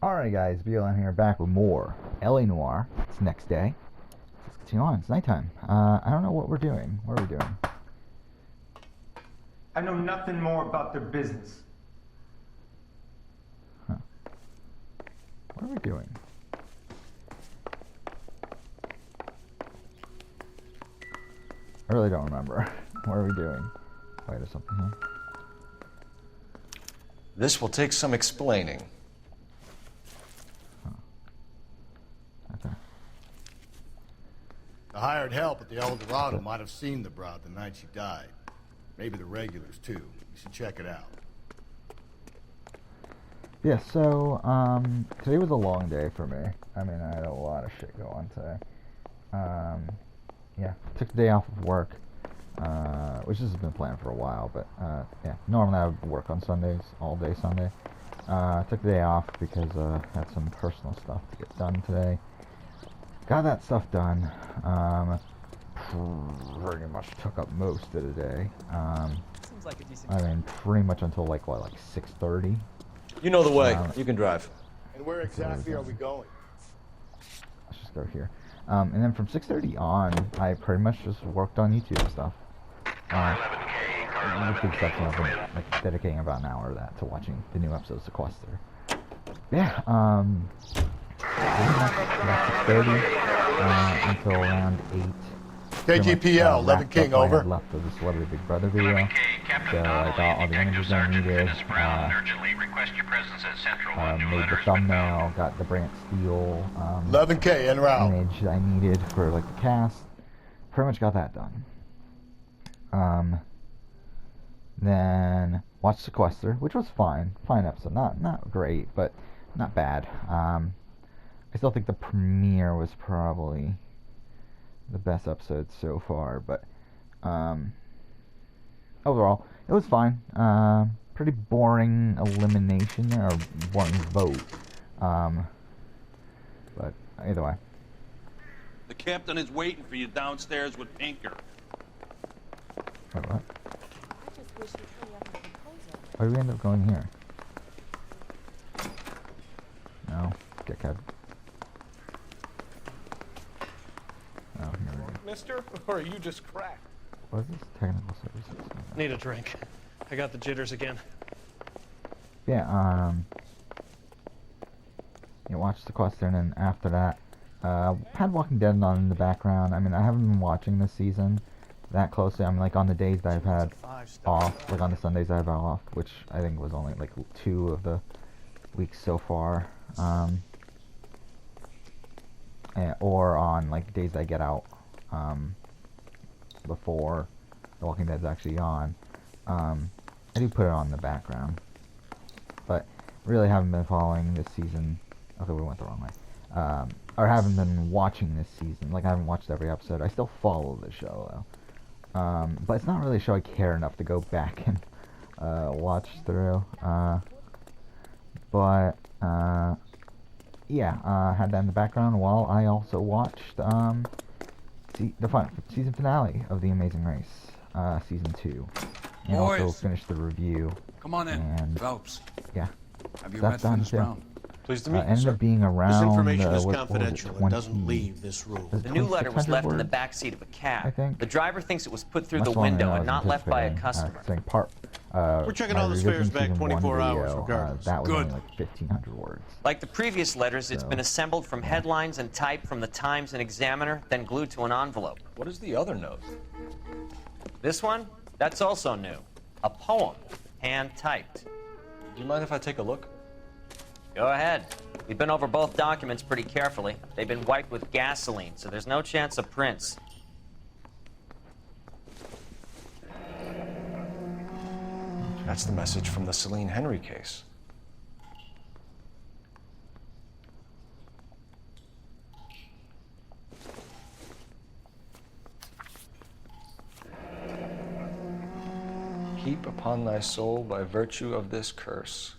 Alright guys, BLM here, back with more Noire. It's next day. Let's continue on. It's nighttime. I don't know what we're doing. What are we doing? I know nothing more about their business. Huh. What are we doing? I really don't remember. What are we doing? Wait, there's something here. This will take some explaining. Okay. The hired help at the El Dorado might have seen the broad the night she died. Maybe the regulars, too. You should check it out. Yeah, so, today was a long day for me. I mean, I had a lot of shit go on today. Yeah, took the day off of work, which has been planned for a while, but, yeah, normally I would work on Sundays, all day Sunday. Took the day off because, I had some personal stuff to get done today. Got that stuff done. Pretty much took up most of the day. Seems like a decent I mean, pretty much until like 6:30. You know the way. You can drive. And where exactly are we going? Let's just go here. And then from 6:30 on, I pretty much just worked on YouTube stuff. With the exception of like dedicating about an hour of that to watching the new episodes of Sequester. Yeah. Pretty much about 6:30 until around 8. KGPL, 11 King, over. I had left of the Celebrity Big Brother video, so I got all the images I needed, made the thumbnail, got the Brant Steele 11K, en route. image I needed for like the cast. Pretty much got that done. Then watched Sequester, which was fine episode, not great, but not bad. I still think the premiere was probably the best episode so far, but overall it was fine. Pretty boring elimination there, or boring vote, but either way. The captain is waiting for you downstairs with Pinker. Wait, what? Why did we end up going here? No, dickhead. Oh, here we go. Mister, or are you just cracked? What is this? Technical services. Need a drink. I got the jitters again. Yeah, you watched Sequester, and then after that, had Walking Dead on in the background. I mean, I haven't been watching this season that closely. I'm like on the days that I've had off, like on the Sundays I have off, which I think was only like 2 of the weeks so far. Or on like days I get out before The Walking Dead's actually on. I do put it on in the background, but really haven't been following this season. Okay, we went the wrong way. Or haven't been watching this season. Like, I haven't watched every episode. I still follow the show though, but it's not really a show I care enough to go back and watch through. Yeah, had that in the background while I also watched the season finale of The Amazing Race, season 2, and Boys, also finished the review. Come on in, And Phelps. yeah, Have you that's met done Dennis too. Brown? Pleased to meet you, Ended sir. up being around. This information is what was it, confidential and doesn't leave this room. was it The new letter was 2600 left in the words? back seat of a cab. I think. The driver thinks it was put through Much the longer than window I and was not left by a anticipating. customer. Saying part, We're checking my all this revision fares back season 24 1 hours video, regardless. that was Good. only like 1,500 words. Like the previous letters, it's So, been assembled from headlines and type from the Times and Examiner, then glued to an envelope. What is the other note? This one? That's also new. A poem, hand-typed. Do you mind if I take a look? Go ahead. We've been over both documents pretty carefully. They've been wiped with gasoline, so there's no chance of prints. That's the message from the Celine Henry case. Heap upon thy soul by virtue of this curse.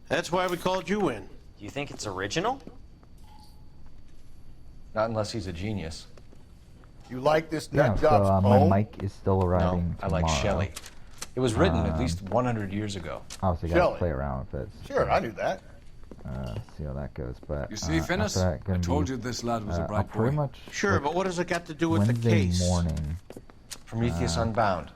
That's why we called you in. Do you think it's original? Not unless he's a genius. You like this Yeah, nut so job's my poem? mic is still No, arriving I tomorrow. like Shelley. It was written at least 100 years ago. Obviously, gotta Shelley. play around with it. Sure, I knew that. See how that goes. But You see, Finis? after that, I told be, you this lad was a I'll bright pretty boy. much Sure, but what does it got to do with the Wednesday case? morning. Prometheus Unbound.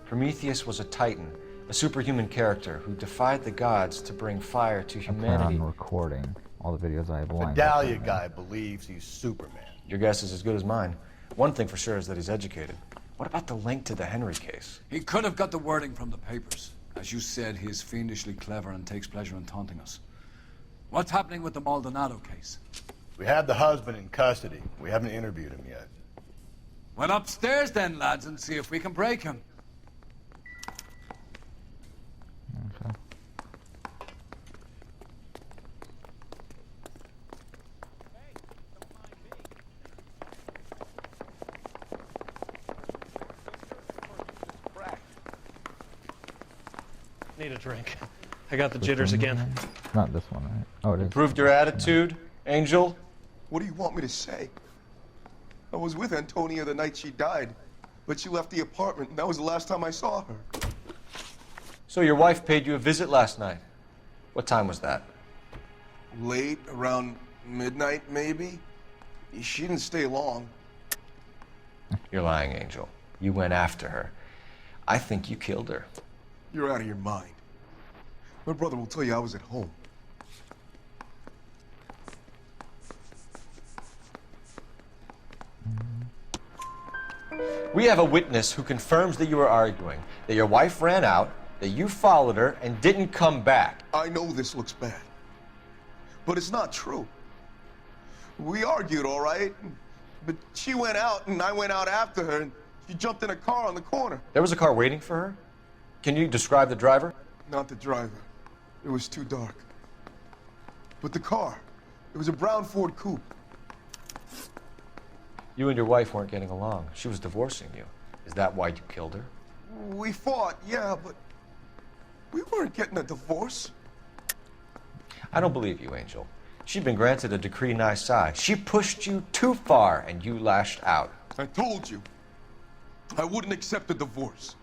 Prometheus was a titan, a superhuman character who defied the gods to bring fire to I plan humanity. on recording all the videos I have lined up. Medallia right now. guy believes he's Superman. Your guess is as good as mine. One thing for sure is that he's educated. What about the link to the Henry case? He could have got the wording from the papers. As you said, he is fiendishly clever and takes pleasure in taunting us. What's happening with the Maldonado case? We have the husband in custody. We haven't interviewed him yet. Well, upstairs then, lads, and see if we can break him. Okay. Need a drink. I got the Which jitters one? again. Not this one, right? Oh, it is. Improved your attitude, Angel? What do you want me to say? I was with Antonia the night she died, but she left the apartment, and that was the last time I saw her. So your wife paid you a visit last night. What time was that? Late, around midnight, maybe? She didn't stay long. You're lying, Angel. You went after her. I think you killed her. You're out of your mind. My brother will tell you I was at home. We have a witness who confirms that you were arguing, that your wife ran out, that you followed her, and didn't come back. I know this looks bad, but it's not true. We argued, all right, but she went out, and I went out after her, and she jumped in a car on the corner. There was a car waiting for her? Can you describe the driver? Not the driver. It was too dark. But the car, it was a brown Ford coupe. You and your wife weren't getting along. She was divorcing you. Is that why you killed her? We fought, yeah, but we weren't getting a divorce. I don't believe you, Angel. She'd been granted a decree nisi. She pushed you too far, and you lashed out. I told you, I wouldn't accept a divorce.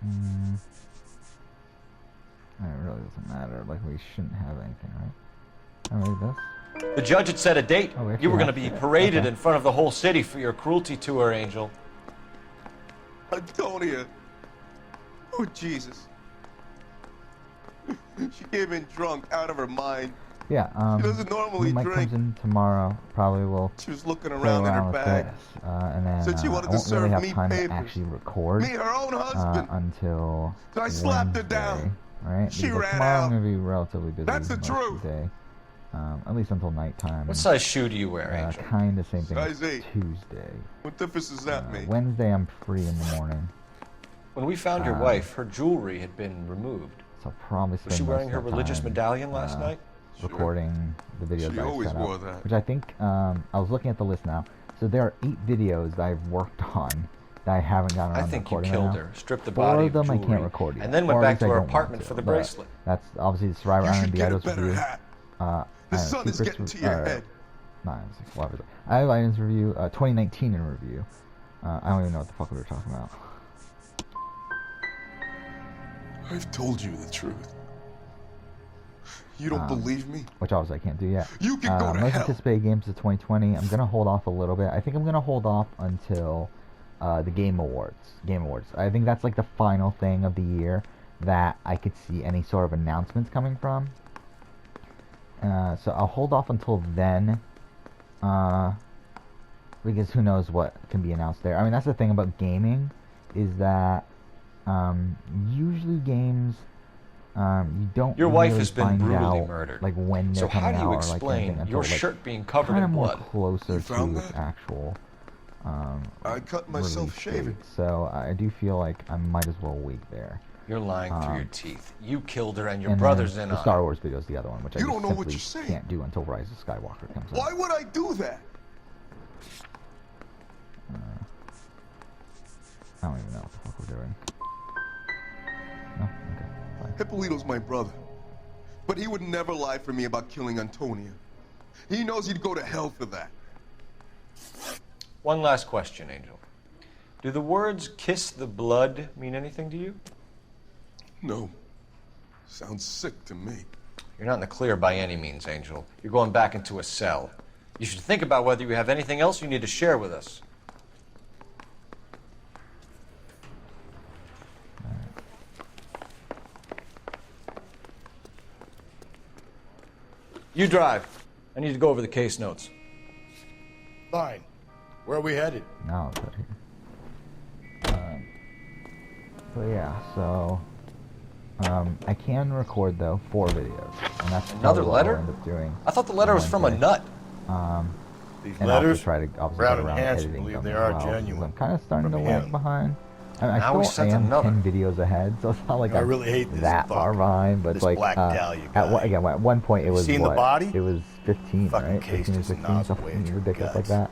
It really doesn't matter. Like, we shouldn't have anything, right? I read this. The judge had set a date. Oh, we actually You were going to have be to. paraded Okay. in front of the whole city for your cruelty to her, Angel. Antonia. Oh, Jesus. She came in drunk, out of her mind. Yeah, She doesn't normally Mike drink. comes in tomorrow. Probably will She was looking play around in her with bag. this, and then Said she I wanted to won't really serve have me time to papers. actually record Me, her own husband. until So I slapped her Wednesday, down. Right? She Because ran tomorrow out. I'm gonna be relatively busy. That's the most truth. Of the day, at least until nighttime. What size shoe do you wear, Angel? Kind of same thing. Size as 8. Tuesday. What difference does that make? Wednesday I'm free in the morning, When we found your wife, her jewelry had been removed. so I'll probably spend Was she most wearing of her the religious time, medallion last night? recording the videos She that I always set wore up, that. which I think I was looking at the list now. So there are 8 videos that I've worked on that I haven't gotten I around to think you recording killed right now. her, stripped the 4 body of them I jewelry, can't record yet, and then or went at back least to I her don't want apartment to, for the but bracelet. That's obviously the Survivor You Island should get a Idols better review. hat. I The have sun is Secrets getting to your head. whatever. I have items review, 2019 in review. I don't even know what the fuck we were talking about. I've told you the truth. You don't believe me? Which obviously I can't do yet. You can go to most hell. anticipated games of 2020. I'm gonna hold off a little bit. I think I'm gonna hold off until the Game Awards. I think that's like the final thing of the year that I could see any sort of announcements coming from. So I'll hold off until then, because who knows what can be announced there. I mean, that's the thing about gaming, is that usually games. You don't. Your wife really has been find brutally out, murdered. like when they're So how coming do you out, or, explain like, anything your until, like, shirt being covered kinda in more blood? closer You to found its that? actual. I cut myself release shaving. date. So I do feel like I might as well wait there. You're lying through your teeth. You killed her, and your And brother's then in the on Star it. Wars video is the other one, which I You just don't know what simply you're saying. can't do until Rise of Skywalker comes out. Why would I do that? I don't even know what the fuck we're doing. No? Okay. Fine. Hippolito's my brother. But he would never lie for me about killing Antonia. He knows he'd go to hell for that. One last question, Angel. Do the words kiss the blood mean anything to you? No. Sounds sick to me. You're not in the clear by any means, Angel. You're going back into a cell. You should think about whether you have anything else you need to share with us. You drive. I need to go over the case notes. Fine. Where are we headed? Now it's out here. So yeah, so I can record though 4 videos, and that's Another probably what letter? I'll end up doing. I thought the letter was from a Wednesday. nut. These And I'll letters, just try to obviously Brown get and around Hanson editing believe them they as are well, 'cause genuine. I'm kind of starting to From lag him. behind. I mean, Now we I sent still am another. 10 videos ahead, so it's not like I I'm really hate this that fuck. far behind. But This it's like Black Dahlia guy. again, at one point it was seen the what? body? It was 15, Fucking right? cased 15 or his 16, nozzle something way into your ridiculous like guts. that.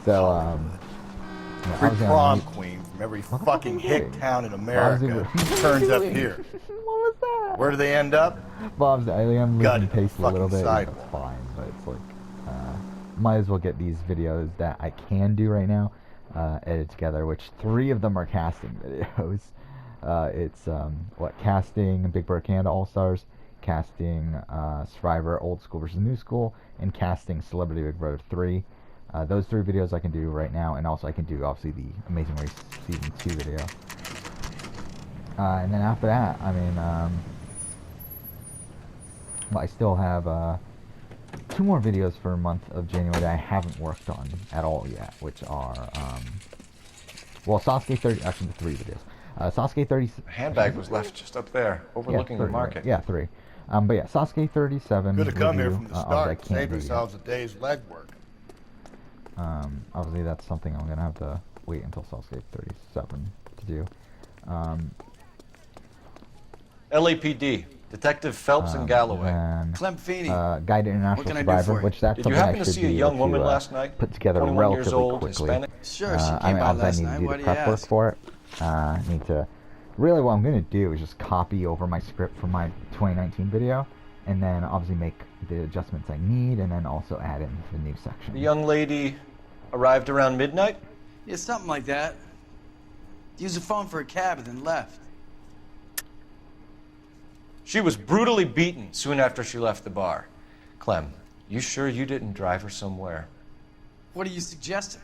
So yeah, Every obviously prom I'm- queen from every What the fuck fucking are you hick doing? town in Bob's America doing- turns up doing? here. What was that? Where do they end up? Bob's, I am Gutted losing pace a fucking little bit. sidewalk. It's fine, but it's like, might as well get these videos that I can do right now edited together, which 3 of them are casting videos. It's casting Big Bird Canada All Stars, casting Survivor Old School versus New School, and casting Celebrity Big Brother 3. Those 3 videos I can do right now, and also I can do obviously the Amazing Race Season 2 video. And then after that, I mean, well, I still have 2 more videos for a month of January that I haven't worked on at all yet, which are, well, Sasuke 30, actually 3 videos. Sasuke 30... The handbag was left just up there, overlooking the 30, market. right? Yeah, 3. But yeah, Sasuke 37 Could have come here review, from the obviously I start. can't Saved do yet. ourselves a day's legwork. Obviously that's something I'm gonna have to wait until Sasuke 37 to do. LAPD, Detective Phelps and Galloway. Then, Clem Feeney. Guide to International can I do Survivor, for you? which that's Did something you happen I to should see a be young able woman to, last night? put together 21 years relatively old, quickly. Hispanic? Sure, she I came mean, by obviously last I need to do night. Why the do you prep work ask? for it. I need to, really what I'm going to do is just copy over my script from my 2019 video, and then obviously make the adjustments I need, and then also add in the new section. The young lady arrived around midnight? Yeah, something like that. Used the phone for a cab and then left. She was brutally beaten soon after she left the bar. Clem, you sure you didn't drive her somewhere? What are you suggesting?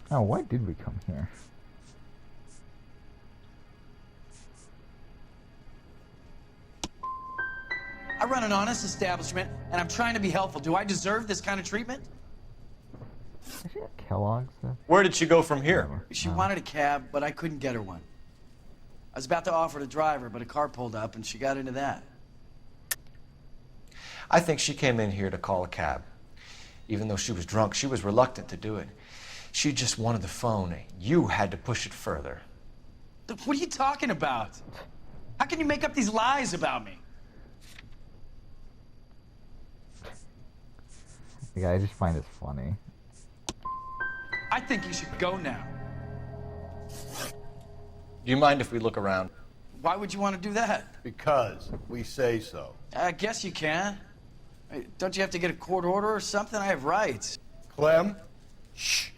Oh, why did we come here? I run an honest establishment, and I'm trying to be helpful. Do I deserve this kind of treatment? Is she at Kellogg's? Where did she go from here? She wanted a cab, but I couldn't get her one. I was about to offer to drive her, but a car pulled up, and she got into that. I think she came in here to call a cab. Even though she was drunk, she was reluctant to do it. She just wanted the phone. You had to push it further. What are you talking about? How can you make up these lies about me? Yeah, I just find this funny. I think you should go now. Do you mind if we look around? Why would you want to do that? Because we say so. I guess you can. Hey, don't you have to get a court order or something? I have rights. Clem? Shh.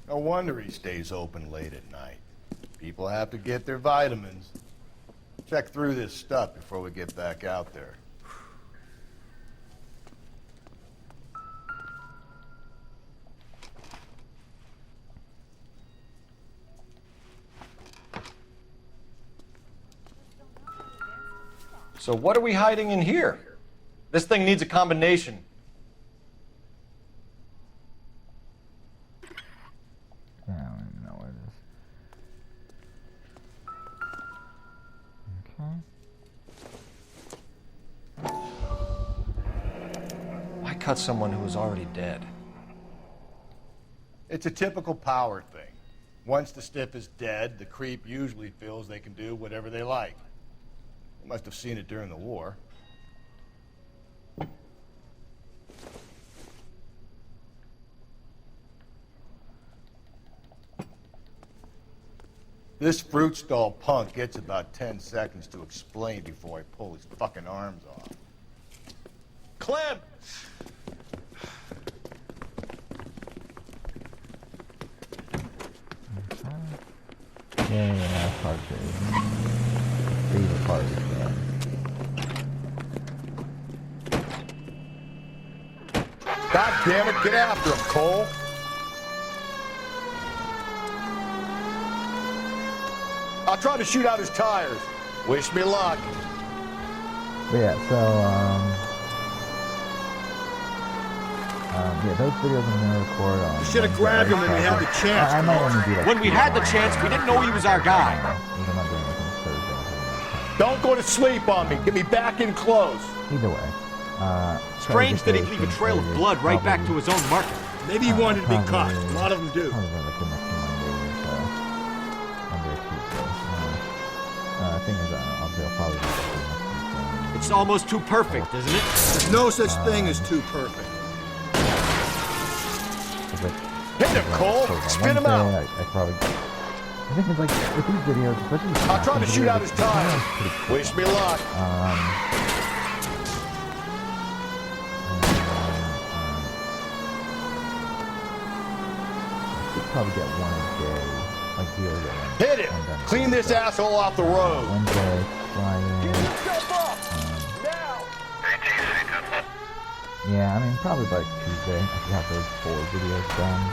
No wonder he stays open late at night. People have to get their vitamins. Check through this stuff before we get back out there. So what are we hiding in here? This thing needs a combination. Yeah, I don't even know what it is. Okay. Why cut someone who was already dead? It's a typical power thing. Once the stiff is dead, the creep usually feels they can do whatever they like. They must have seen it during the war. This fruit stall punk gets about 10 seconds to explain before I pull his fucking arms off. Clem! Yeah, that's hard to favorite part is God damn it, get after him, Cole! I'll try to shoot out his tires. Wish me luck. But yeah, so, yeah, those videos I'm gonna record on. You should have grabbed him when we had the chance. I might only do like When we had the chance, we didn't know he was our guy. I'm not doing anything Thursday. Don't go to sleep on me. Get me back in close. Either way. Strange that he'd leave a trail of blood right back to his own market. Maybe he wanted to be caught. A lot of them do. Probably like the next Monday or so. Monday or Tuesday. Thing is, I'll probably do it. It's almost too perfect, isn't it? There's no such thing as too perfect. Hit him, Cole! Spin him out! I probably. I think it's like with these videos, especially. I'll try to shoot out his tires. Wish me luck. Probably get one a day, like deal with one. Hit him! Clean this asshole off the road. Wednesday, Friday. Yeah, I mean probably by Tuesday I should have those 4 videos done.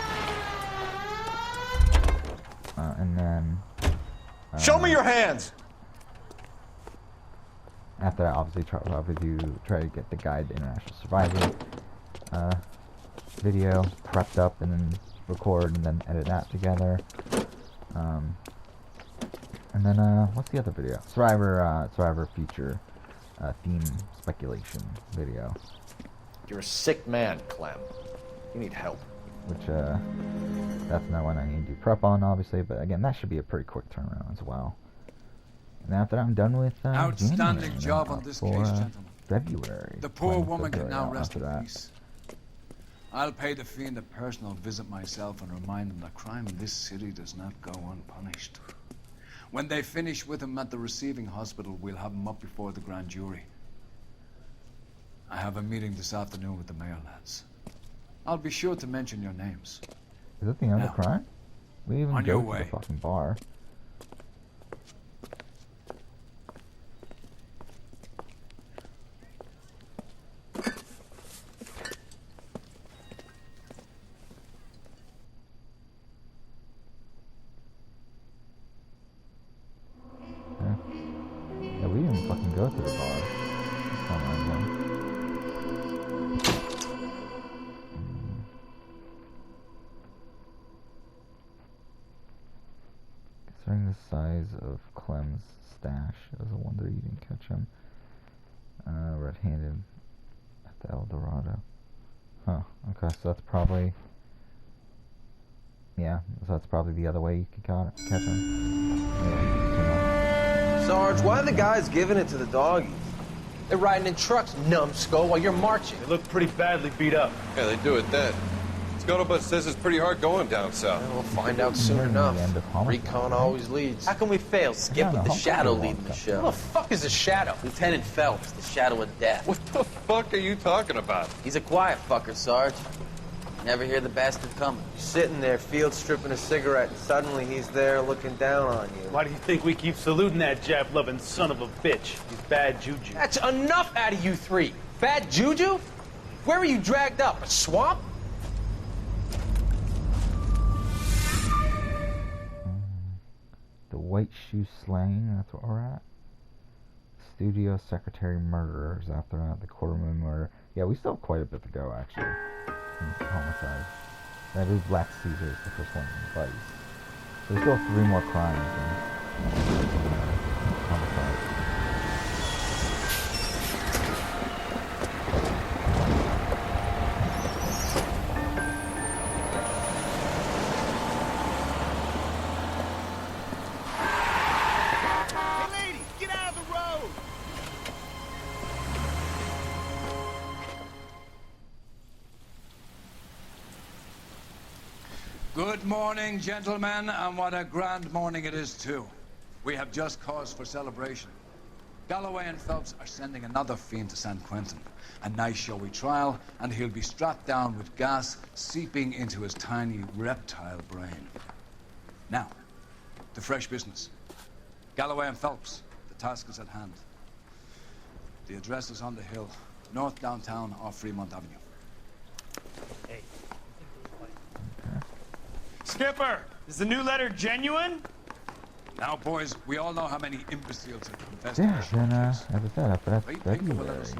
And then. Show me your hands. After that, obviously try to get the Guide to International Survival video prepped up and then record and then edit that together. And then what's the other video? Survivor future theme speculation video. You're a sick man, Clem. You need help. Which that's not one I need to do prep on, obviously, but again, that should be a pretty quick turnaround as well. And after that, I'm done with Outstanding January, job on this for, case, gentlemen. February. The poor Planning woman can February now rest after in that. peace. I'll pay the fiend a personal visit myself and remind him that crime in this city does not go unpunished. When they finish with him at the receiving hospital, we'll have him up before the grand jury. I have a meeting this afternoon with the mayor lads. I'll be sure to mention your names. Is that the end of Now, the crime? We even on go your to the way. fucking bar. Yeah, we didn't fucking go to the bar. This time around. Considering the size of Clem's stash, it was a wonder you didn't catch him red-handed at the El Dorado. Huh. Okay, so that's probably. Yeah, so that's probably the other way you could catch him. Yeah, Sarge, why are the guys giving it to the doggies? They're riding in trucks, numbskull, while you're marching. They look pretty badly beat up. Yeah, they do it then. Scuttlebutt says it's pretty hard going down south. We'll find out soon enough. Recon always leads. How can we fail? Skip with the Shadow leading the show. Who the fuck is the Shadow? Lieutenant Phelps, the Shadow of Death. What the fuck are you talking about? He's a quiet fucker, Sarge. Never hear the bastard coming. You're sitting there, field stripping a cigarette, and suddenly he's there looking down on you. Why do you think we keep saluting that Jap-loving son of a bitch? He's bad juju. That's enough out of you three. Bad juju? Where were you dragged up? A swamp? The White Shoe Slaying, that's where we're at. Studio Secretary Murderers, after that, the Quartermoon Murder. Yeah, we still have quite a bit to go, actually. In homicide. I believe Black Caesar is the first one in Vice. So there's still 3 more crimes in homicide. Good morning, gentlemen, and what a grand morning it is, too. We have just cause for celebration. Galloway and Phelps are sending another fiend to San Quentin. A nice showy trial, and he'll be strapped down with gas seeping into his tiny reptile brain. Now, to fresh business. Galloway and Phelps, the task is at hand. The address is on the hill, north downtown off Fremont Avenue. Hey. Skipper, is the new letter genuine? Now, boys, we all know how many imbeciles have confessed. Yeah, then, as I said, after that's February. It's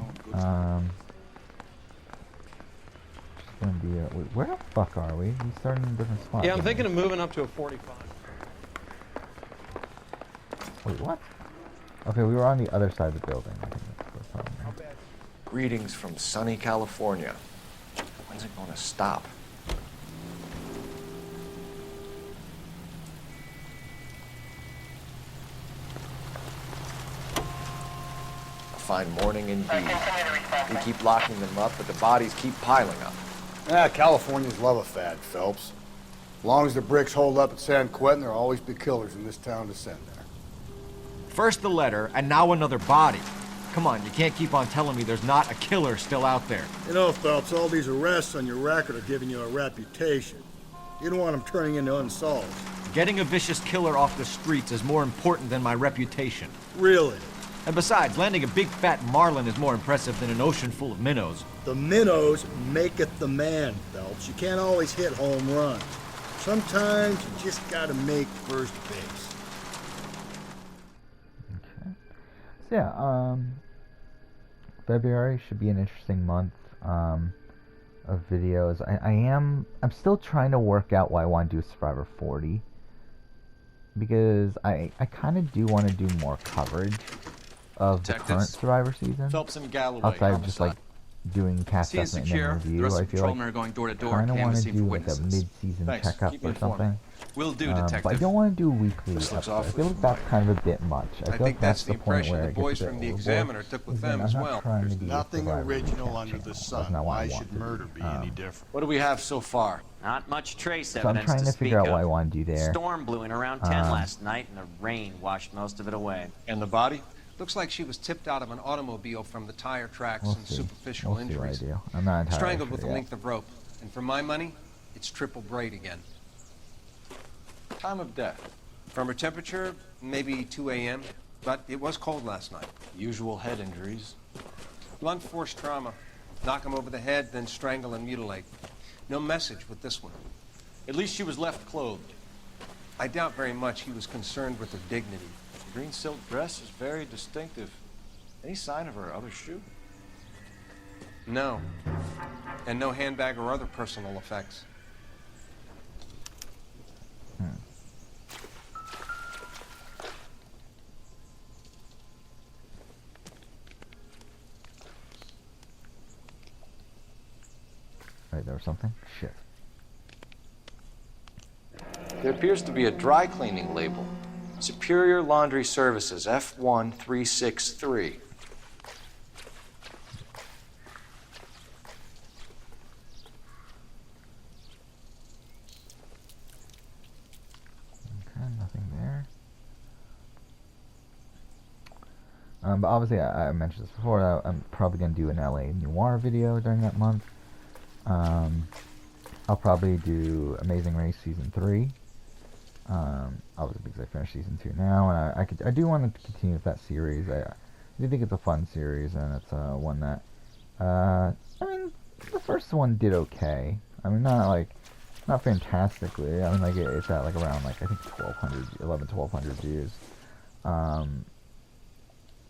gonna be, wait, where the fuck are we? We started in a different spot. Yeah, I'm thinking of moving up to a 45. Wait, what? Okay, we were on the other side of the building. I think that's the problem. Greetings from sunny California. When's it going to stop? A fine morning indeed. We keep locking them up, but the bodies keep piling up. Californians love a fad, Phelps. As long as the bricks hold up at San Quentin, there'll always be killers in this town to send there. First the letter, and now another body. Come on, you can't keep on telling me there's not a killer still out there. You know, Phelps, all these arrests on your record are giving you a reputation. You don't want them turning into unsolved. Getting a vicious killer off the streets is more important than my reputation. Really? And besides, landing a big fat marlin is more impressive than an ocean full of minnows. The minnows maketh the man, Phelps. You can't always hit home runs. Sometimes you just gotta make first base. Okay. So yeah, February should be an interesting month of videos. I'm still trying to work out why I want to do Survivor 40. Because I kind of do want to do more coverage of the current Survivor season. Phelps and Galloway, outside of just like doing cast assessment and then review. I feel like going door to I kind of want to do like a mid-season checkup or something. Will do, But I don't want to do weekly episodes. I feel like that's kind of a bit much. I feel like that's the point where it gets a bit overboard. took with them as well. There's nothing original under the sun. Why should murder be any different? What do we have so far? Not much trace So I'm evidence trying to speak figure out of. what I want to do there. Storm blew in around 10 last night, and the rain washed most of it away. And the body? Looks like she was tipped out of an automobile from the tire tracks We'll and see. superficial We'll see what I injuries. do. I'm not entirely Strangled sure with a yet. length of rope. And for my money, it's triple braid again. Time of death? From her temperature, maybe 2 a.m., but it was cold last night. Usual head injuries. Blunt force trauma. Knock him over the head, then strangle and mutilate. No message with this one. At least she was left clothed. I doubt very much he was concerned with her dignity. The green silk dress is very distinctive. Any sign of her other shoe? No. And no handbag or other personal effects. Wait, there was something? Shit. There appears to be a dry cleaning label. Superior Laundry Services, F1363. Okay, nothing there. But obviously, I mentioned this before. I'm probably going to do an LA Noire video during that month. I'll probably do Amazing Race Season 3. Obviously because I finished Season 2 now, and I do want to continue with that series. I do think it's a fun series, and it's one that, I mean, the first one did okay. I mean, not fantastically. I mean, like, it's at, like, around, like, I think 1,100 views.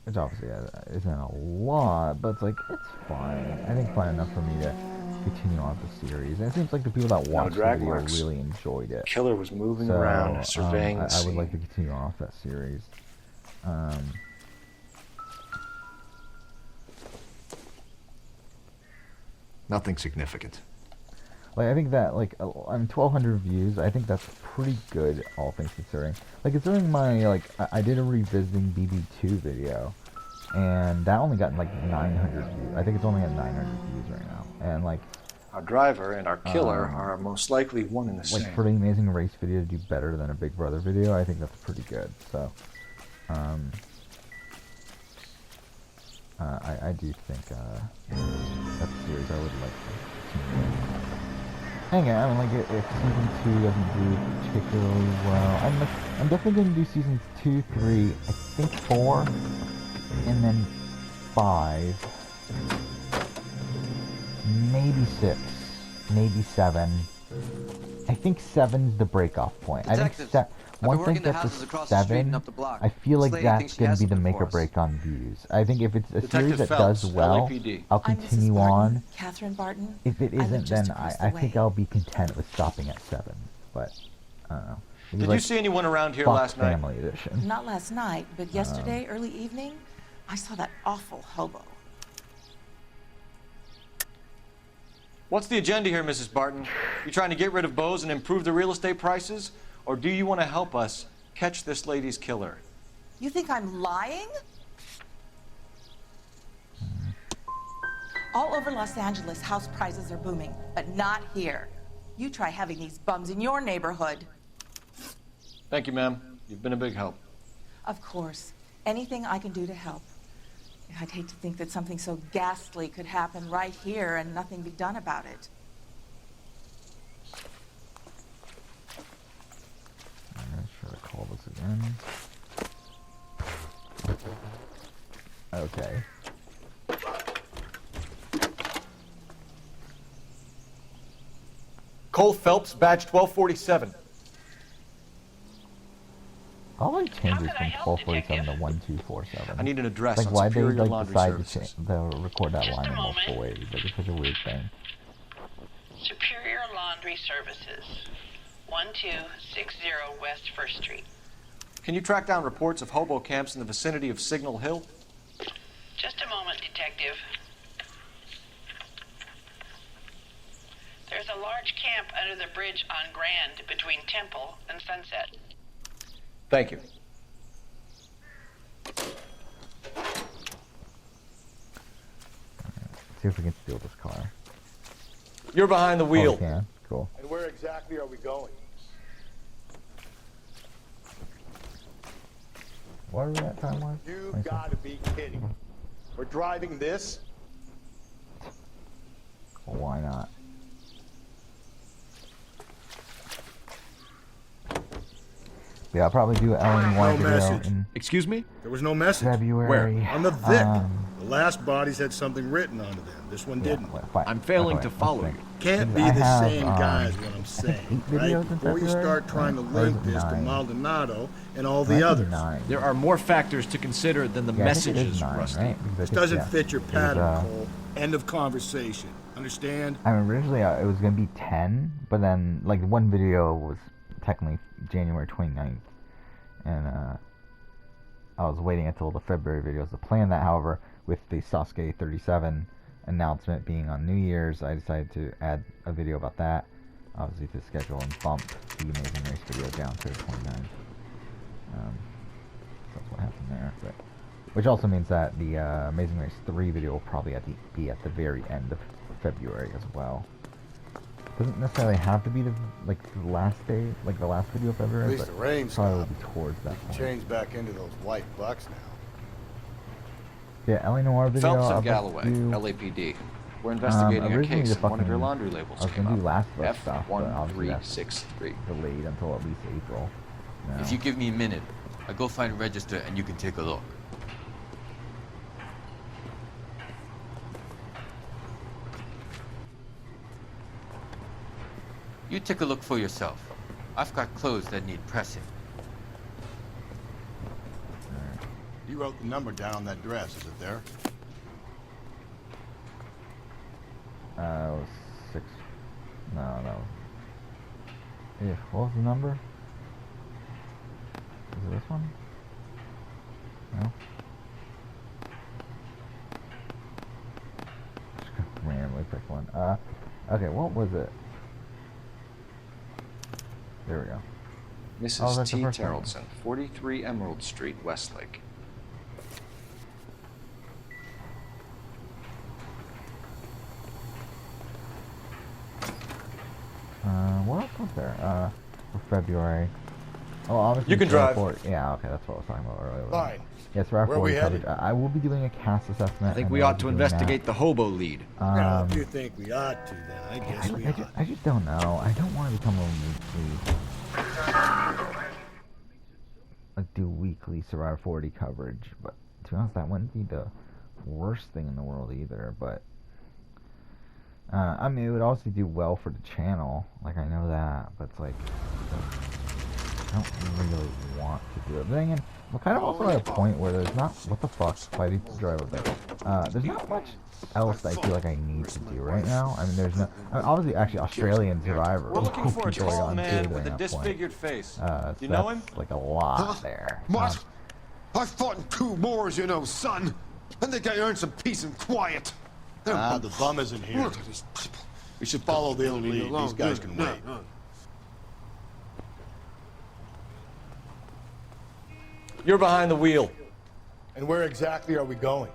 Which obviously isn't a lot, but it's, like, it's fine. I think fine enough for me to continue on with the series. And it seems like the people that watched the video really enjoyed it. Killer was moving around, surveying the I scene. would like to continue on with that series. Nothing significant. Like, I think that, like, 1,200 views, I think that's pretty good, all things considering. Like, considering my, like, I did a revisiting BB2 video, and that only got, like, 900 views. I think it's only at 900 views right now. And, like, Our driver and our killer are most likely one and the same. Like for the Amazing Race video to do better than a Big Brother video, I think that's pretty good. So, I do think that's a series I would like to continue. And again, I mean, like if season 2 doesn't do particularly well, I'm definitely going to do seasons 2, 3, I think 4, and then 5, maybe 6, maybe 7. I think 7's the break-off point. Detectives, I think once I get to 7, I feel like that's going to be the make or break on views. I think if it's a series that does well, I'll continue on. Catherine Barton. If it isn't, then I think I'll be content with stopping at 7. But I don't know. Did you see anyone around here last night? Family edition. Not last night, but yesterday, early evening, I saw that awful hobo. What's the agenda here, Mrs. Barton? You trying to get rid of Bose and improve the real estate prices? Or do you want to help us catch this lady's killer? You think I'm lying? All over Los Angeles, house prices are booming, but not here. You try having these bums in your neighborhood. Thank you, ma'am. You've been a big help. Of course. Anything I can do to help. I'd hate to think that something so ghastly could happen right here and nothing be done about it. Alright, should I call this again? Okay. Cole Phelps, badge 1247. All like changes from 1247 to 1247. I need an address like on why they Superior like Laundry decide Services. to record that line in multiple ways. Like it's such a weird thing. Superior Laundry Services, 1260 West 1st Street. Can you track down reports of hobo camps in the vicinity of Signal Hill? Just a moment, Detective. There's a large camp under the bridge on Grand between Temple and Sunset. Thank you. See if we can steal this car. You're behind the wheel. Oh, we can. Cool. And where exactly are we going? What are we at time-wise? You've got to be kidding. We're driving this? Well, why not? Yeah, I'll probably do an Noire video message. in Excuse me? There was no message. February. Where? On the Vic. The last bodies had something written onto them. This one didn't. I'm failing to follow you. Can't be the same guy is what I'm saying, right? Before you start trying to link this to Maldonado and all the others. There are more factors to consider than the messages, Rusty. Right? This doesn't fit your pattern, Cole. End of conversation. Understand? I mean, originally it was going to be 10, but then, like, one video was technically January 29th, and I was waiting until the February videos to plan that. However, with the Sasuke 37 announcement being on New Year's, I decided to add a video about that, obviously to schedule and bump the Amazing Race video down to the 29th. That's what happened there. But, which also means that the Amazing Race 3 video will probably be at the very end of February as well. Doesn't necessarily have to be the last day, like the last video of February. At least but the rain's probably will be towards that point. Change back into those white bucks now. Yeah, LA Noire video. Phelps I'll and Galloway, do, LAPD. We're investigating a originally case the and one of your fucking- laundry labels I was came gonna do up. Last of Us stuff, but obviously that's F1363. delayed until at least April. now. If you give me a minute, I'll go find a register and you can take a look. You take a look for yourself. I've got clothes that need pressing. You wrote the number down on that dress. Is it there? It was 6. No, that was. Yeah, what was the number? Is it this one? No. Just gonna randomly pick one. Okay, what was it? There we go. Mrs. that's the T. first one. Terrellson, 43 Emerald Street, Westlake. what else was there? For February. Oh, obviously. You can Survivor drive. 40. Yeah, okay, that's what I was talking about earlier. Fine. Yeah, Survivor Where 40 we coverage. headed? I will be doing a cast assessment. I think and we I'll ought be to doing investigate the hobo lead. Well, if you think we ought to, then I guess we ought. I just don't know. I don't want to become do weekly Survivor 40 coverage, but to be honest, that wouldn't be the worst thing in the world either. But I mean, it would also do well for the channel. Like, I know that, but it's like I don't really want to do it. But then again, we're kind of also at a point where there's not what the fuck. Why did you drive up there? There's not much else that I feel like I need to do right now. I mean, there's no. I mean, obviously, actually, Australian Survivor. We're looking for a people are tall on man too with a during that disfigured point. face. So You know him? that's like a lot there. What? I fought in 2 wars, you know, son. I think I earned some peace and quiet. The bum isn't here. Look at these people. We should follow the lead. These guys can wait. You're behind the wheel. And where exactly are we going?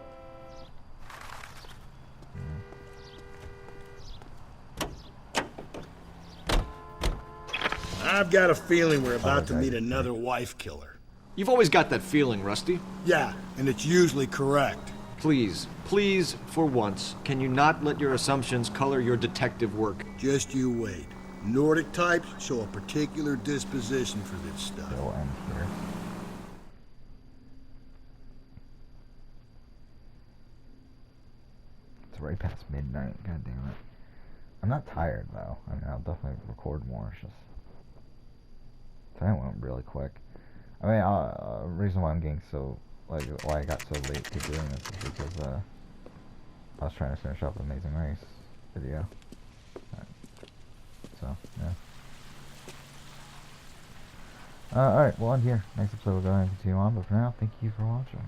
I've got a feeling we're about to meet another wife killer. You've always got that feeling, Rusty. Yeah, and it's usually correct. Please, please, for once, can you not let your assumptions color your detective work? Just you wait. Nordic types show a particular disposition for this stuff. It'll end here. It's right past midnight. God damn it. I'm not tired though. I mean, I'll definitely record more. It's just tonight went really quick. I mean, reason why I'm getting so why I got so late to doing this is because I was trying to finish up Amazing Race video. So yeah. Alright, well, I'm here. Next episode we'll go ahead and continue on, but for now, thank you for watching.